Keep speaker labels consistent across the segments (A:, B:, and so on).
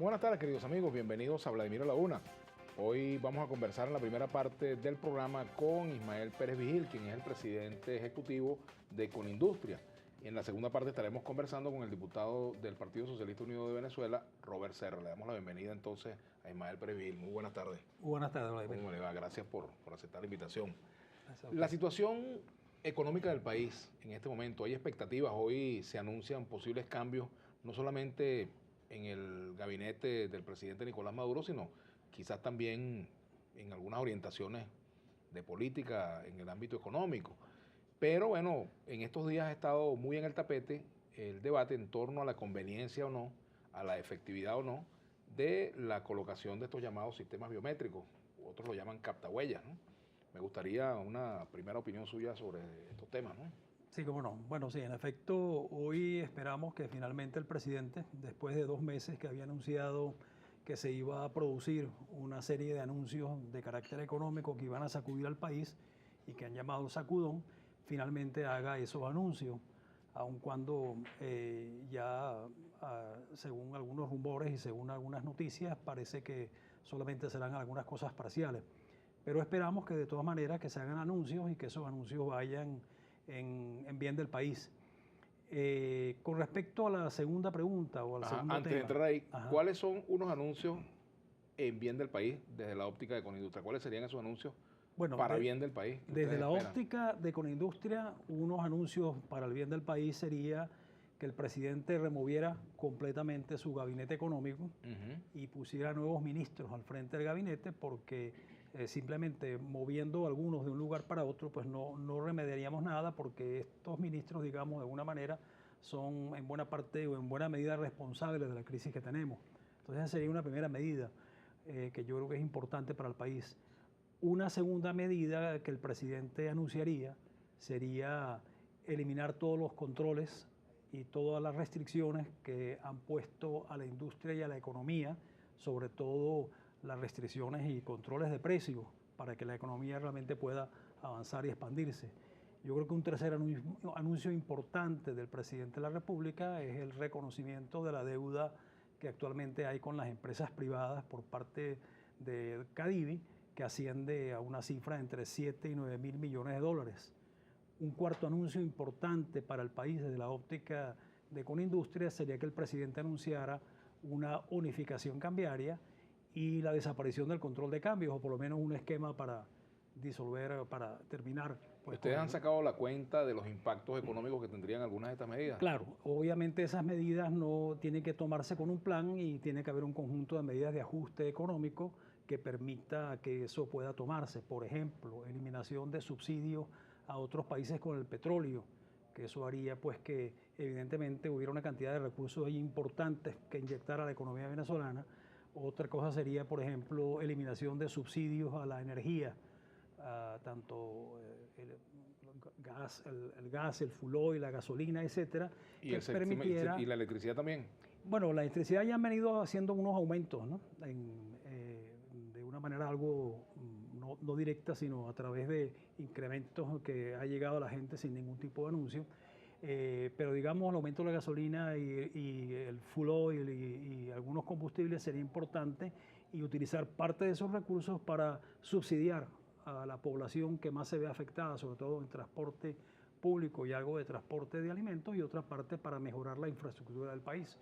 A: Buenas tardes, queridos amigos, bienvenidos a Vladimir a la Una. Hoy vamos a conversar en la primera parte del programa con Ismael Pérez Vigil, quien es el presidente ejecutivo de Conindustria. Y en la segunda parte estaremos conversando con el diputado del Partido Socialista Unido de Venezuela, Robert Serra. Le damos la bienvenida entonces a Ismael Pérez Vigil. Muy buenas tardes.
B: Buenas tardes, Vladimir.
A: ¿Cómo le va? Gracias por aceptar la invitación.
B: Gracias.
A: La situación económica del país en este momento, hay expectativas, hoy se anuncian posibles cambios, no solamente en el gabinete del presidente Nicolás Maduro, sino quizás también en algunas orientaciones de política en el ámbito económico. Pero bueno, en estos días ha estado muy en el tapete el debate en torno a la conveniencia o no, a la efectividad o no, de la colocación de estos llamados sistemas biométricos, otros lo llaman captahuellas, ¿no? Me gustaría una primera opinión suya sobre estos temas, ¿no?
B: Sí, cómo no. Bueno, sí, en efecto, hoy esperamos que finalmente el presidente, después de 2 meses que había anunciado que se iba a producir una serie de anuncios de carácter económico que iban a sacudir al país y que han llamado sacudón, finalmente haga esos anuncios, aun cuando según algunos rumores y según algunas noticias, parece que solamente serán algunas cosas parciales. Pero esperamos que de todas maneras que se hagan anuncios y que esos anuncios vayan en bien del país. Con respecto a la segunda pregunta o al segundo
A: Antes de
B: tema.
A: entrar ahí, ¿cuáles son unos anuncios en bien del país desde la óptica de Conindustria? ¿Cuáles serían esos anuncios para bien del país?
B: Desde la óptica de Conindustria, unos anuncios para el bien del país sería que el presidente removiera completamente su gabinete económico y pusiera nuevos ministros al frente del gabinete, porque simplemente moviendo algunos de un lugar para otro, pues no remediaríamos nada, porque estos ministros, digamos, de alguna manera, son en buena parte o en buena medida responsables de la crisis que tenemos. Entonces esa sería una primera medida que yo creo que es importante para el país. Una segunda medida que el presidente anunciaría sería eliminar todos los controles y todas las restricciones que han puesto a la industria y a la economía, sobre todo las restricciones y controles de precios, para que la economía realmente pueda avanzar y expandirse. Yo creo que un tercer anuncio importante del presidente de la República es el reconocimiento de la deuda que actualmente hay con las empresas privadas por parte de Cadivi, que asciende a una cifra entre 7 y 9 mil millones de dólares. Un cuarto anuncio importante para el país desde la óptica de Conindustria sería que el presidente anunciara una unificación cambiaria y la desaparición del control de cambios, o por lo menos un esquema para disolver, para terminar.
A: Pues, ¿ustedes han sacado la cuenta de los impactos económicos que tendrían algunas de estas medidas?
B: Claro, obviamente esas medidas no tienen que tomarse con un plan y tiene que haber un conjunto de medidas de ajuste económico que permita que eso pueda tomarse. Por ejemplo, eliminación de subsidios a otros países con el petróleo, que eso haría pues que evidentemente hubiera una cantidad de recursos ahí importantes que inyectar a la economía venezolana. Otra cosa sería, por ejemplo, eliminación de subsidios a la energía, tanto el gas, el fuel oil, la gasolina, etcétera,
A: y la electricidad también.
B: Bueno, la electricidad ya han venido haciendo unos aumentos, ¿no? De una manera algo no directa, sino a través de incrementos que ha llegado a la gente sin ningún tipo de anuncio. Pero digamos, el aumento de la gasolina y el fuel oil y algunos combustibles sería importante, y utilizar parte de esos recursos para subsidiar a la población que más se ve afectada, sobre todo en transporte público y algo de transporte de alimentos, y otra parte para mejorar la infraestructura del país.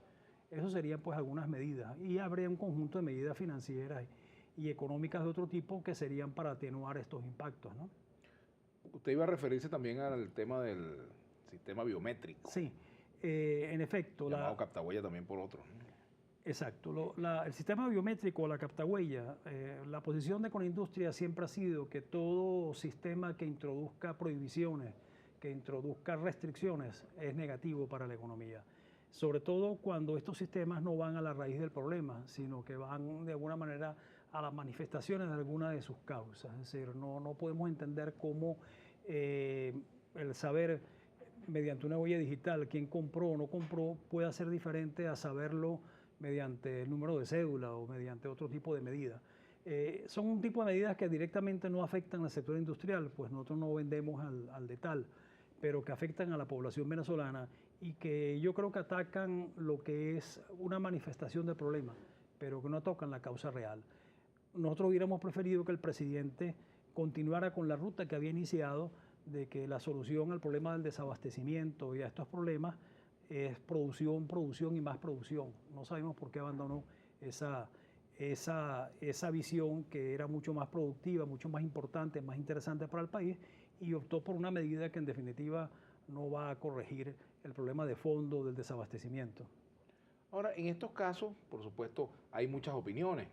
B: Eso serían pues algunas medidas, y habría un conjunto de medidas financieras y económicas de otro tipo que serían para atenuar estos impactos, ¿no?
A: Usted iba a referirse también al tema del sistema biométrico.
B: Sí, en efecto.
A: Llamado captahuella también por otros.
B: Exacto. El sistema biométrico, la captahuella, la posición de Conindustria siempre ha sido que todo sistema que introduzca prohibiciones, que introduzca restricciones, es negativo para la economía. Sobre todo cuando estos sistemas no van a la raíz del problema, sino que van de alguna manera a las manifestaciones de alguna de sus causas. Es decir, no podemos entender cómo el saber mediante una huella digital quién compró o no compró puede ser diferente a saberlo mediante el número de cédula o mediante otro tipo de medidas. Son un tipo de medidas que directamente no afectan al sector industrial, pues nosotros no vendemos al de tal, pero que afectan a la población venezolana y que yo creo que atacan lo que es una manifestación del problema, pero que no tocan la causa real. Nosotros hubiéramos preferido que el presidente continuara con la ruta que había iniciado, de que la solución al problema del desabastecimiento y a estos problemas es producción, producción y más producción. No sabemos por qué abandonó esa visión que era mucho más productiva, mucho más importante, más interesante para el país, y optó por una medida que en definitiva no va a corregir el problema de fondo del desabastecimiento.
A: Ahora, en estos casos, por supuesto, hay muchas opiniones,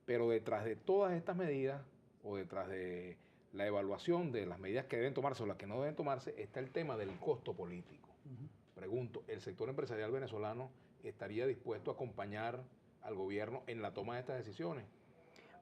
A: pero detrás de todas estas medidas o detrás de la evaluación de las medidas que deben tomarse o las que no deben tomarse, está el tema del costo político. Pregunto, ¿el sector empresarial venezolano estaría dispuesto a acompañar al gobierno en la toma de estas decisiones?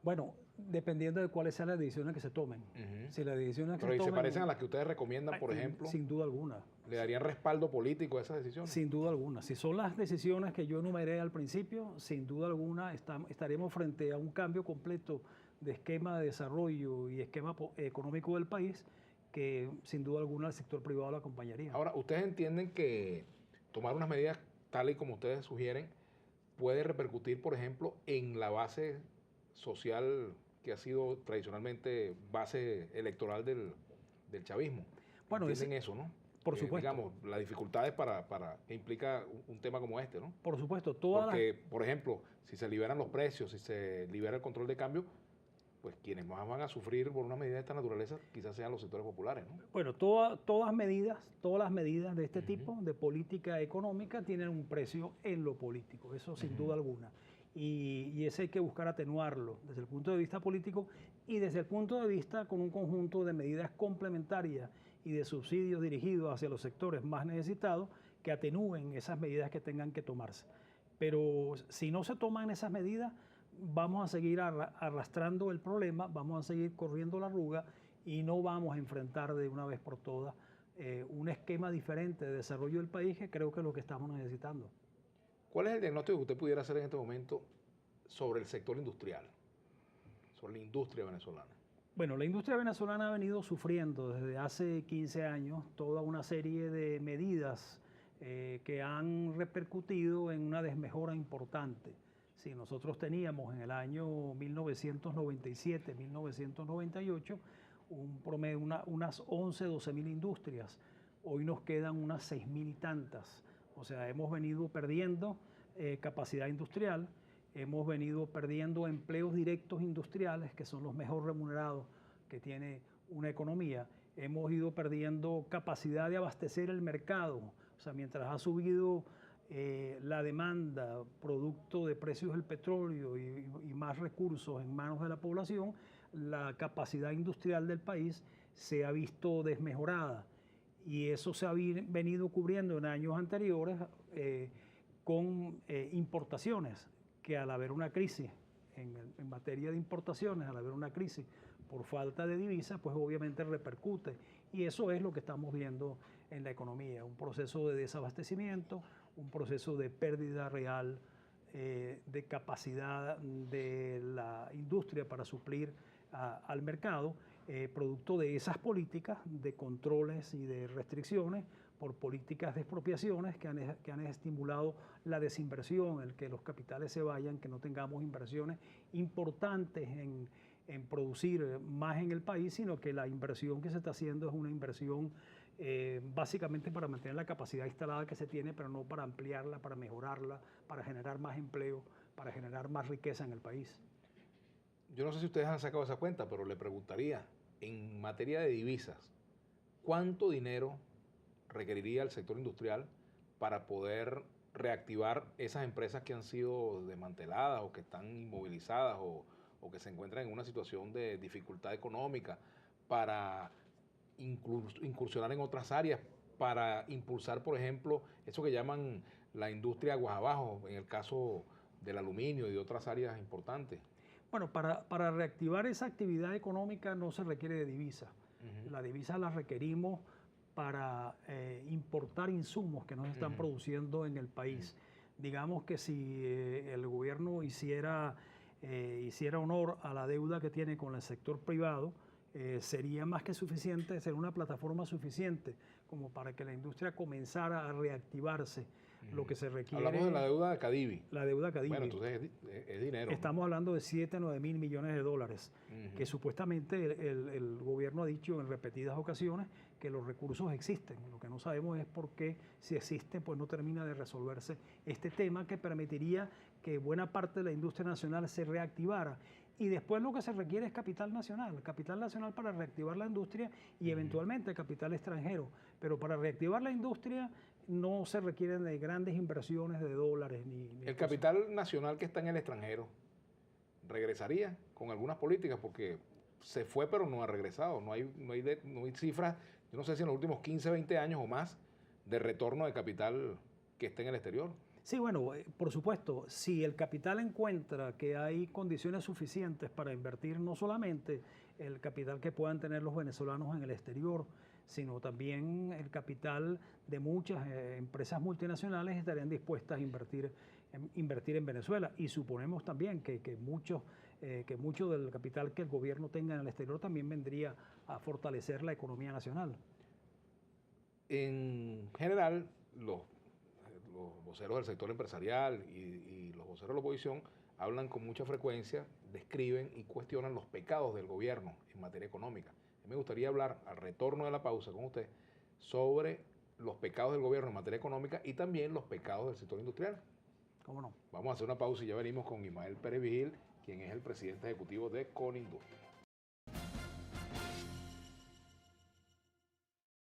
B: Bueno, dependiendo de cuáles sean las decisiones que se tomen. Si las decisiones que
A: Pero
B: se
A: ¿y se
B: tomen,
A: parecen a las que ustedes recomiendan, por ejemplo?
B: Sin duda alguna.
A: ¿Le darían respaldo político a esas decisiones?
B: Sin duda alguna. Si son las decisiones que yo enumeré al principio, sin duda alguna estaremos frente a un cambio completo de esquema de desarrollo y esquema económico del país, que sin duda alguna el sector privado lo acompañaría.
A: Ahora, ¿ustedes entienden que tomar unas medidas tal y como ustedes sugieren puede repercutir, por ejemplo, en la base social que ha sido tradicionalmente base electoral del chavismo?
B: Bueno,
A: ¿Entienden eso, no?
B: Por supuesto.
A: Digamos, las dificultades que implica un tema como este, ¿no?
B: Por supuesto.
A: Porque, por ejemplo, si se liberan los precios, si se libera el control de cambio, pues quienes más van a sufrir por una medida de esta naturaleza quizás sean los sectores populares, ¿no?
B: Bueno, todas las medidas de este tipo de política económica tienen un precio en lo político, eso sin duda alguna. Y ese hay que buscar atenuarlo desde el punto de vista político y desde el punto de vista con un conjunto de medidas complementarias y de subsidios dirigidos hacia los sectores más necesitados que atenúen esas medidas que tengan que tomarse. Pero si no se toman esas medidas, vamos a seguir arrastrando el problema, vamos a seguir corriendo la arruga y no vamos a enfrentar de una vez por todas un esquema diferente de desarrollo del país, que creo que es lo que estamos necesitando.
A: ¿Cuál es el diagnóstico que usted pudiera hacer en este momento sobre el sector industrial, sobre la industria venezolana?
B: Bueno, la industria venezolana ha venido sufriendo desde hace 15 años toda una serie de medidas que han repercutido en una desmejora importante. Si nosotros teníamos en el año 1997, 1998, un promedio, unas 11, 12 mil industrias, hoy nos quedan unas 6.000 y tantas. O sea, hemos venido perdiendo capacidad industrial, hemos venido perdiendo empleos directos industriales, que son los mejor remunerados que tiene una economía. Hemos ido perdiendo capacidad de abastecer el mercado. O sea, mientras ha subido la demanda producto de precios del petróleo y más recursos en manos de la población, la capacidad industrial del país se ha visto desmejorada. Y eso se ha venido cubriendo en años anteriores con importaciones, que al haber una crisis en materia de importaciones, al haber una crisis por falta de divisas, pues obviamente repercute. Y eso es lo que estamos viendo en la economía, un proceso de desabastecimiento, un proceso de pérdida real de capacidad de la industria para suplir al mercado, producto de esas políticas de controles y de restricciones por políticas de expropiaciones que han estimulado la desinversión, el que los capitales se vayan, que no tengamos inversiones importantes en producir más en el país, sino que la inversión que se está haciendo es una inversión básicamente para mantener la capacidad instalada que se tiene, pero no para ampliarla, para mejorarla, para generar más empleo, para generar más riqueza en el país.
A: Yo no sé si ustedes han sacado esa cuenta, pero le preguntaría, en materia de divisas, ¿cuánto dinero requeriría el sector industrial para poder reactivar esas empresas que han sido desmanteladas o que están inmovilizadas o que se encuentran en una situación de dificultad económica, para incursionar en otras áreas, para impulsar, por ejemplo, eso que llaman la industria aguas abajo, en el caso del aluminio y de otras áreas importantes?
B: Bueno, para reactivar esa actividad económica no se requiere de divisa. La divisa la requerimos para importar insumos que no se están produciendo en el país. Digamos que si el gobierno hiciera honor a la deuda que tiene con el sector privado, sería más que suficiente, sería una plataforma suficiente como para que la industria comenzara a reactivarse Lo que se requiere...
A: Hablamos de la deuda de Cadivi.
B: La deuda Cadivi.
A: Bueno, entonces es dinero.
B: Estamos hablando de 7, 9 mil millones de dólares, que supuestamente el gobierno ha dicho en repetidas ocasiones que los recursos existen. Lo que no sabemos es por qué, si existen, pues no termina de resolverse este tema que permitiría que buena parte de la industria nacional se reactivara. Y después lo que se requiere es capital nacional para reactivar la industria y eventualmente capital extranjero. Pero para reactivar la industria no se requieren de grandes inversiones de dólares.
A: El capital nacional que está en el extranjero regresaría con algunas políticas porque se fue pero no ha regresado. No hay cifras, yo no sé si en los últimos 15, 20 años o más, de retorno de capital que esté en el exterior.
B: Sí, bueno, por supuesto, si el capital encuentra que hay condiciones suficientes para invertir no solamente el capital que puedan tener los venezolanos en el exterior, sino también el capital de muchas empresas multinacionales estarían dispuestas a invertir en Venezuela. Y suponemos también que mucho del capital que el gobierno tenga en el exterior también vendría a fortalecer la economía nacional.
A: En general, los voceros del sector empresarial y los voceros de la oposición hablan con mucha frecuencia, describen y cuestionan los pecados del gobierno en materia económica. Me gustaría hablar, al retorno de la pausa con usted, sobre los pecados del gobierno en materia económica y también los pecados del sector industrial.
B: ¿Cómo no?
A: Vamos a hacer una pausa y ya venimos con Ismael Pérez Vigil, quien es el presidente ejecutivo de Conindustria.